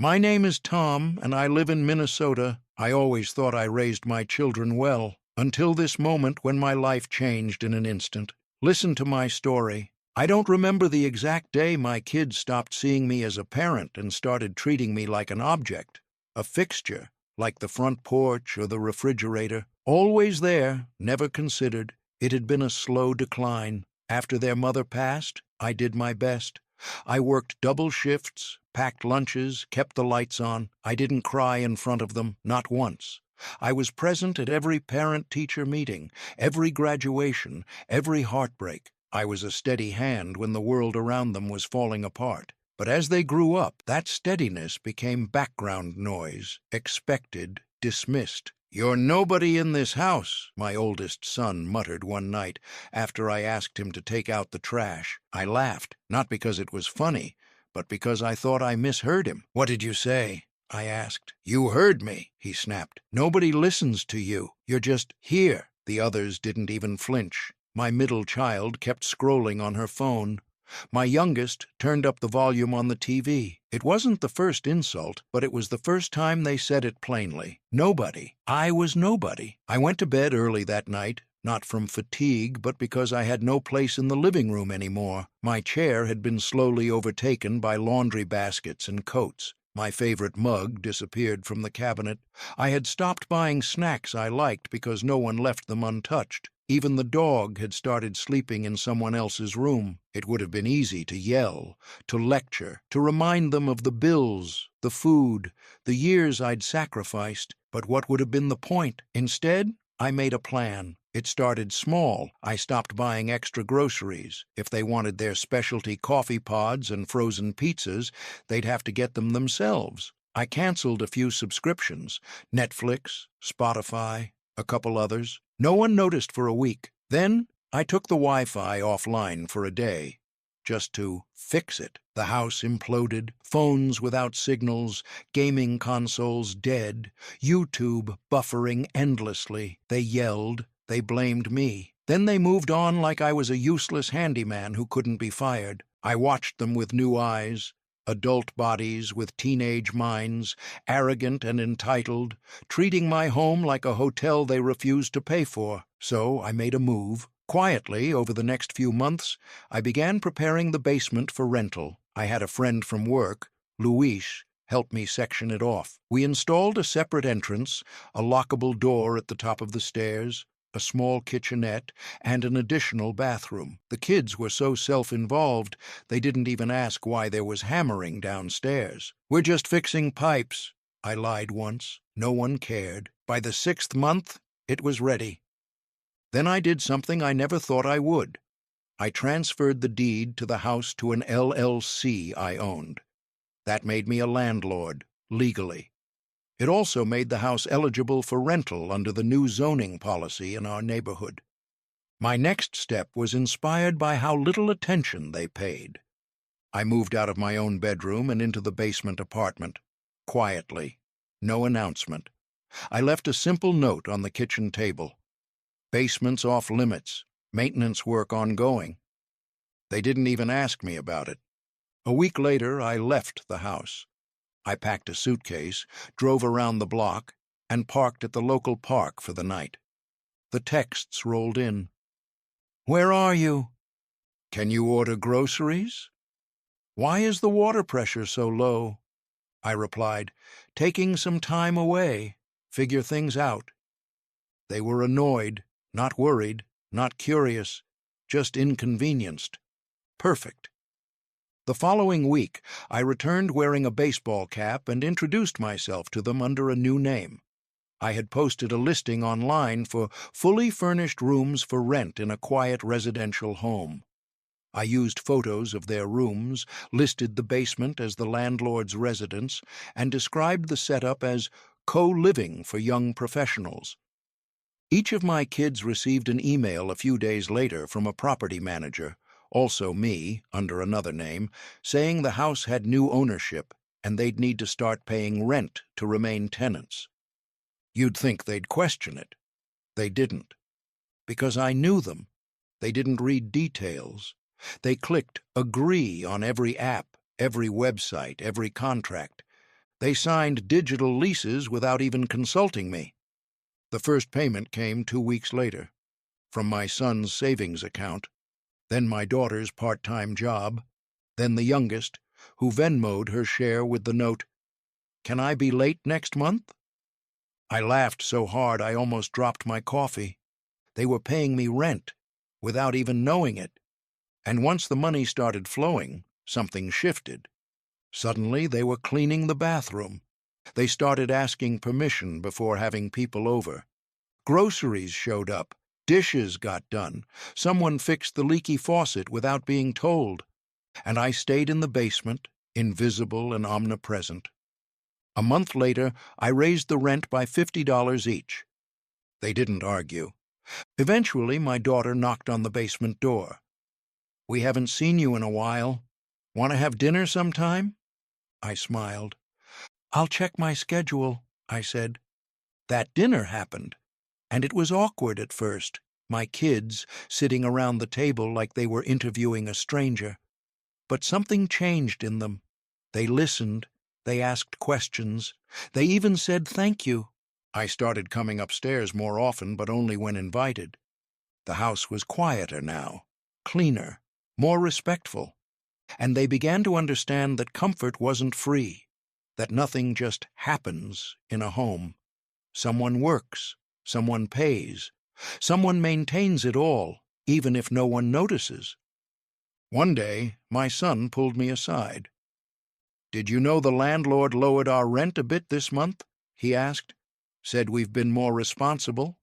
My name is Tom, and I live in Minnesota. I always thought I raised my children well, until this moment when my life changed in an instant. Listen to my story. I don't remember the exact day my kids stopped seeing me as a parent and started treating me like an object, a fixture, like the front porch or the refrigerator. Always there, never considered. It had been a slow decline. After their mother passed, I did my best. I worked double shifts, packed lunches, kept the lights on. I didn't cry in front of them, not once. I was present at every parent-teacher meeting, every graduation, every heartbreak. I was a steady hand when the world around them was falling apart. But as they grew up, that steadiness became background noise, expected, dismissed. "You're nobody in this house," my oldest son muttered one night after I asked him to take out the trash. I laughed, not because it was funny, but because I thought I misheard him. "What did you say?" I asked. "You heard me," he snapped. "Nobody listens to you. You're just here." The others didn't even flinch. My middle child kept scrolling on her phone. My youngest turned up the volume on the TV. It wasn't the first insult, but it was the first time they said it plainly. Nobody. I was nobody. I went to bed early that night, not from fatigue, but because I had no place in the living room anymore. My chair had been slowly overtaken by laundry baskets and coats. My favorite mug disappeared from the cabinet. I had stopped buying snacks I liked because no one left them untouched. Even the dog had started sleeping in someone else's room. It would have been easy to yell, to lecture, to remind them of the bills, the food, the years I'd sacrificed. But what would have been the point? Instead, I made a plan. It started small. I stopped buying extra groceries. If they wanted their specialty coffee pods and frozen pizzas, they'd have to get them themselves. I canceled a few subscriptions, Netflix, Spotify, a couple others. No one noticed for a week. Then I took the Wi-Fi offline for a day, just to fix it. The house imploded, phones without signals, gaming consoles dead, YouTube buffering endlessly. They yelled, they blamed me. Then they moved on like I was a useless handyman who couldn't be fired. I watched them with new eyes. Adult bodies with teenage minds, arrogant and entitled, treating my home like a hotel they refused to pay for. So I made a move. Quietly, over the next few months, I began preparing the basement for rental. I had a friend from work, Luis, help me section it off. We installed a separate entrance, a lockable door at the top of the stairs, a small kitchenette, and an additional bathroom. The kids were so self-involved, they didn't even ask why there was hammering downstairs. "We're just fixing pipes," I lied once. No one cared. By the 6th month, it was ready. Then I did something I never thought I would. I transferred the deed to the house to an LLC I owned. That made me a landlord, legally. It also made the house eligible for rental under the new zoning policy in our neighborhood. My next step was inspired by how little attention they paid. I moved out of my own bedroom and into the basement apartment, quietly, no announcement. I left a simple note on the kitchen table. "Basement's off limits, maintenance work ongoing." They didn't even ask me about it. A week later, I left the house. I packed a suitcase, drove around the block, and parked at the local park for the night. The texts rolled in. "Where are you? Can you order groceries? Why is the water pressure so low?" I replied, "Taking some time away, figure things out." They were annoyed, not worried, not curious, just inconvenienced. Perfect. The following week, I returned wearing a baseball cap and introduced myself to them under a new name. I had posted a listing online for fully furnished rooms for rent in a quiet residential home. I used photos of their rooms, listed the basement as the landlord's residence, and described the setup as co-living for young professionals. Each of my kids received an email a few days later from a property manager, also me, under another name, saying the house had new ownership and they'd need to start paying rent to remain tenants. You'd think they'd question it. They didn't. Because I knew them. They didn't read details. They clicked agree on every app, every website, every contract. They signed digital leases without even consulting me. The first payment came 2 weeks later, from my son's savings account, then my daughter's part-time job, then the youngest, who Venmo'd her share with the note, "Can I be late next month?" I laughed so hard I almost dropped my coffee. They were paying me rent, without even knowing it. And once the money started flowing, something shifted. Suddenly they were cleaning the bathroom. They started asking permission before having people over. Groceries showed up. Dishes got done. Someone fixed the leaky faucet without being told. And I stayed in the basement, invisible and omnipresent. A month later, I raised the rent by $50 each. They didn't argue. Eventually, my daughter knocked on the basement door. "We haven't seen you in a while. Want to have dinner sometime?" I smiled. "I'll check my schedule," I said. That dinner happened, and it was awkward at first, my kids sitting around the table like they were interviewing a stranger. But something changed in them. They listened, they asked questions, they even said thank you. I started coming upstairs more often, but only when invited. The house was quieter now, cleaner, more respectful, and they began to understand that comfort wasn't free, that nothing just happens in a home. Someone works, someone pays, someone maintains it all, even if no one notices. One day, my son pulled me aside. "Did you know the landlord lowered our rent a bit this month?" he asked. "Said we've been more responsible."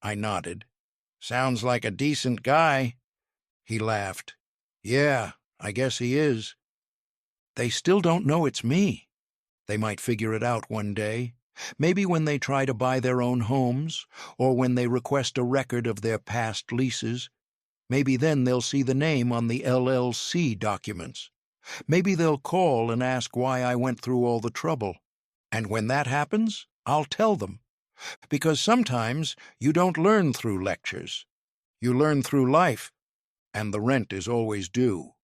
I nodded. "Sounds like a decent guy." He laughed. "Yeah, I guess he is." They still don't know it's me. They might figure it out one day, maybe when they try to buy their own homes, or when they request a record of their past leases. Maybe then they'll see the name on the LLC documents. Maybe they'll call and ask why I went through all the trouble. And when that happens, I'll tell them. Because sometimes you don't learn through lectures. You learn through life, and the rent is always due.